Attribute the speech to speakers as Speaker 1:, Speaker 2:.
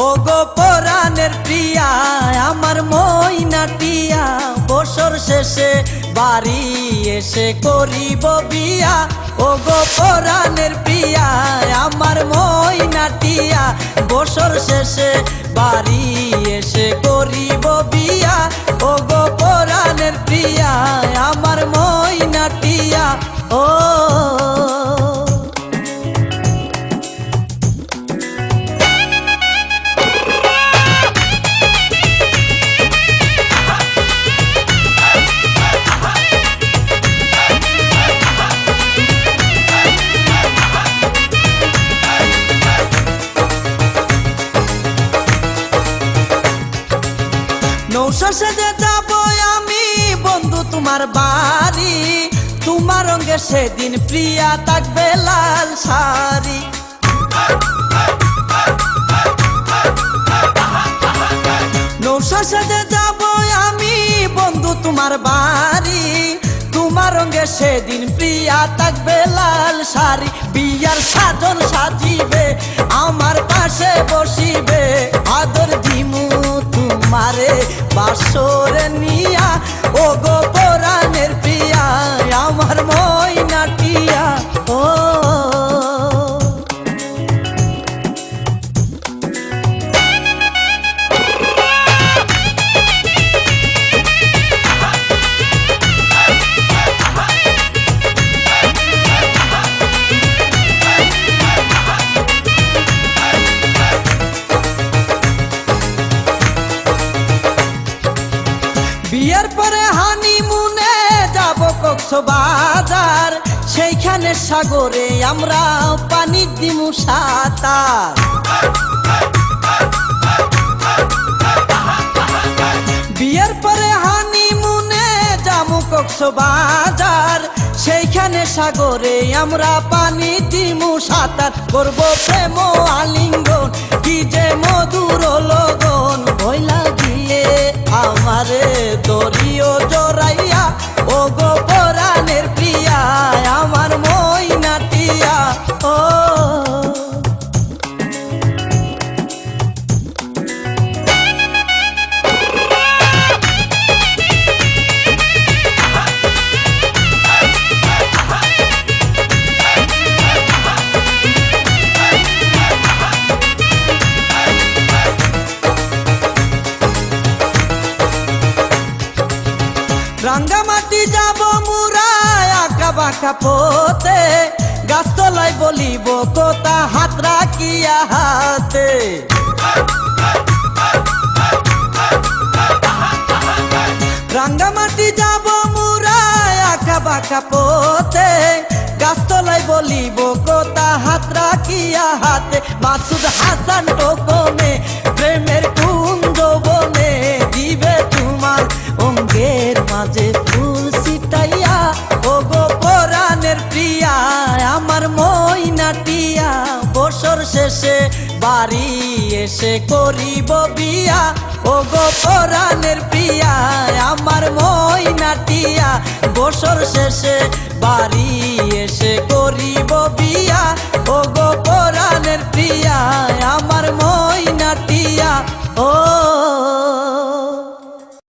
Speaker 1: ও গো পরাণের প্রিয়া আমার ময়নাটিয়া বছর শেষে বাড়ি এসে করিব বিয়া ও গো পরাণের প্রিয়া আমার ময়নাটিয়া বছর শেষে বাড়ি এসে করিব বিয়া ও গো পরাণের প্রিয়া আমার ময়নাটিয়া ও নৌশা সেজে যাব আমি বন্ধু তোমার বাড়ি তোমার রঙে সেদিন প্রিয়া থাকবে লাল শাড়ি নৌশা সেজে যাব আমি বন্ধু তোমার বাড়ি তোমার রঙে সেদিন প্রিয়া থাকবে লাল শাড়ি বিয়ার সাজন সাজিবে আমার পাশে বসিবে আদর দিমু তোমারে বাসরে নিয়া ও গো পরাণের প্রিয়া আমার ময়নাটিয়া ও বিয়ের পরে হানিমুনে যাব কক্সবাজার সেইখানে সাগরে আমরা পানি দিমু সাঁতার বিয়ের পরে হানিমুনে যাব কক্সবাজার সেইখানে সাগরে আমরা পানি দিমু সাঁতার করব প্রেম আলিঙ্গন কি যে মধুর লগন ভইলা গিয়ে আমারে দরিও জড়াইয়া ও গো পরাণের প্রিয়া আমার ময়নাটিয়া ও রাঙ্গামাটি যাব মুরায় আঁকা বাঁকা পথে গাছতলায় বলিব কথা হাত রাখিয়া হাতে রাঙ্গামাটি যাব মুরায় আঁকা বাঁকা পথে গাছতলায় বলিব কথা হাত রাখিয়া হাতে মাসুদ হাসান টোকনে প্রেমের কুঞ্জ বনে দিবে তোমার অঙ্গের মাঝে ফুল ছিটাইয়া ও গো পরাণের প্রিয়া আমার ময়নাটিয়া বছর শেষে বাড়ি এসে করিব বিয়া ও গো পরাণের প্রিয়া আমার ময়নাটিয়া বছর শেষে বাড়ি এসে করিব বিয়া ও গো পরাণের প্রিয়া